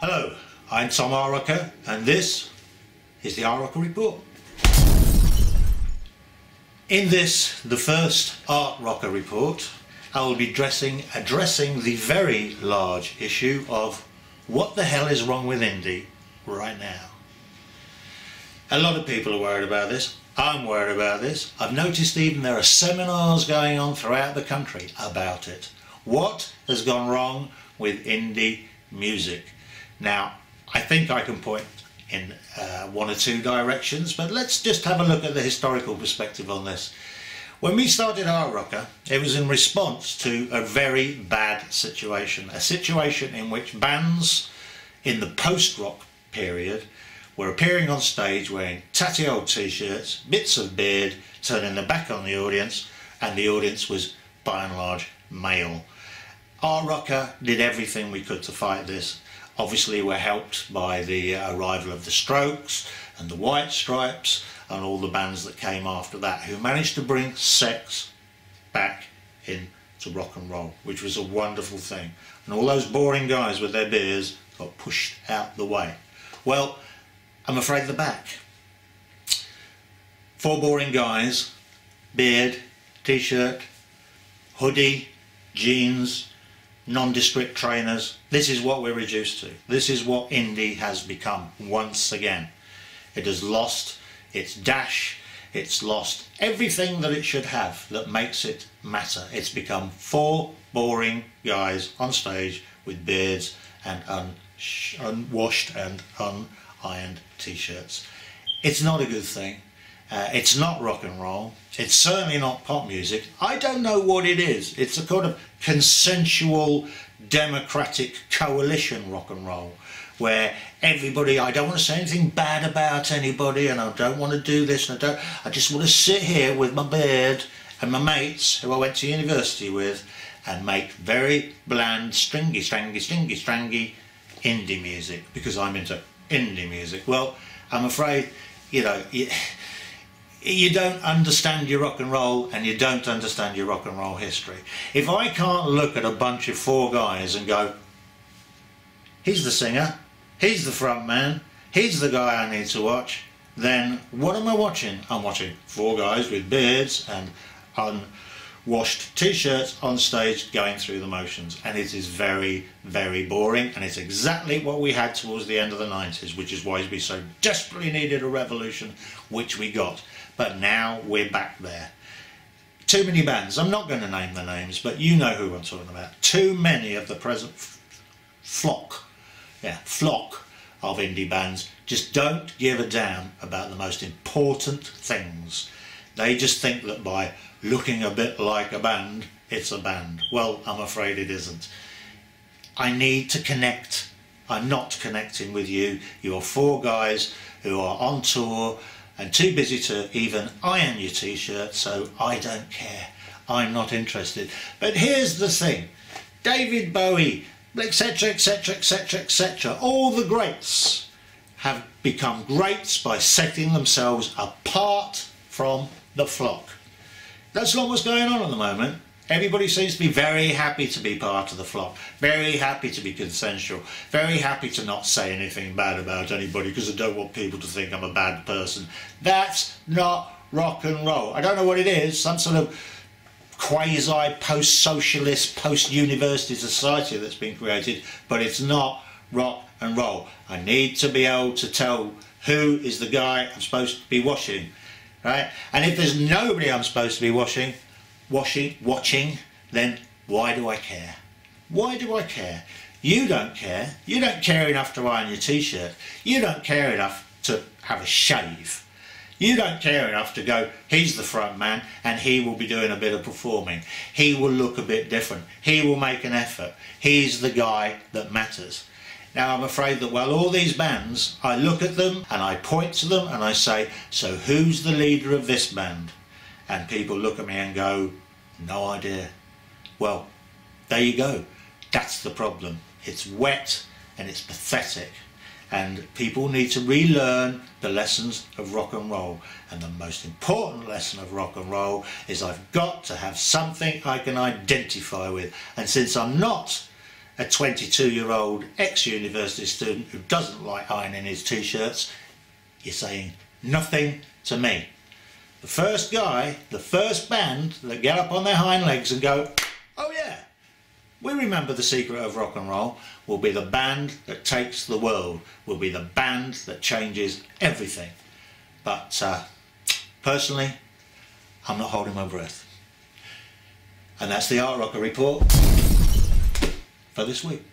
Hello, I'm Tom ARTROCKER and this is the ARTROCKER Report. In this, the first ARTROCKER Report, I will be addressing the very large issue of what the hell is wrong with indie right now. A lot of people are worried about this. I'm worried about this. I've noticed even there are seminars going on throughout the country about it. What has gone wrong with indie music? Now, I think I can point in one or two directions, but let's just have a look at the historical perspective on this. When we started ARTROCKER, it was in response to a very bad situation, a situation in which bands in the post-rock period were appearing on stage wearing tatty old t-shirts, bits of beard, turning their back on the audience, and the audience was by and large male. ARTROCKER did everything we could to fight this. Obviously we're helped by the arrival of the Strokes and the White Stripes and all the bands that came after that, who managed to bring sex back into rock and roll, which was a wonderful thing. And all those boring guys with their beards got pushed out the way. Well, I'm afraid they're back. Four boring guys, beard, t-shirt, hoodie, jeans, nondescript trainers. This is what we're reduced to. This is what indie has become once again. It has lost its dash. It's lost everything that it should have that makes it matter. It's become four boring guys on stage with beards and unwashed and unironed t-shirts. It's not a good thing. It's not rock and roll. It's certainly not pop music. I don't know what it is. It's a kind of consensual democratic coalition rock and roll where everybody, I don't want to say anything bad about anybody, and I don't want to do this, and I just want to sit here with my beard and my mates who I went to university with and make very bland stringy indie music because I'm into indie music. Well, I'm afraid, you know, you don't understand your rock and roll and you don't understand your rock and roll history. If I can't look at a bunch of four guys and go, he's the singer, he's the front man, he's the guy I need to watch, then what am I watching? I'm watching four guys with beards and unwashed t-shirts on stage going through the motions, and it is very, very boring, and it's exactly what we had towards the end of the 90s, which is why we so desperately needed a revolution, which we got. But now we're back there. Too many bands, I'm not going to name the names, but you know who I'm talking about. Too many of the present flock of indie bands just don't give a damn about the most important things. They just think that by looking a bit like a band, it's a band. Well, I'm afraid it isn't. I need to connect. I'm not connecting with you. You're four guys who are on tour and too busy to even iron your t-shirt, so I don't care. I'm not interested. But here's the thing. David Bowie, etc, etc, etc, etc, all the greats have become greats by setting themselves apart from the flock. That's not what's going on at the moment. Everybody seems to be very happy to be part of the flock, very happy to be consensual, very happy to not say anything bad about anybody because I don't want people to think I'm a bad person. That's not rock and roll. I don't know what it is, some sort of quasi post-socialist, post-university society that's been created, but it's not rock and roll. I need to be able to tell who is the guy I'm supposed to be watching, right? And if there's nobody I'm supposed to be watching, then why do I care? Why do I care? You don't care. You don't care enough to iron your t-shirt. You don't care enough to have a shave. You don't care enough to go, he's the front man and he will be doing a bit of performing. He will look a bit different. He will make an effort. He's the guy that matters. Now I'm afraid that while all these bands, I look at them and I point to them and I say, so who's the leader of this band? And people look at me and go, no idea. Well, there you go. That's the problem. It's wet and it's pathetic. And people need to relearn the lessons of rock and roll. And the most important lesson of rock and roll is I've got to have something I can identify with. And since I'm not a 22-year-old ex-university student who doesn't like ironing his t-shirts, you're saying nothing to me. The first guy, the first band that get up on their hind legs and go, oh yeah, we remember the secret of rock and roll, will be the band that takes the world, will be the band that changes everything. But personally, I'm not holding my breath. And that's the Art Rocker Report for this week.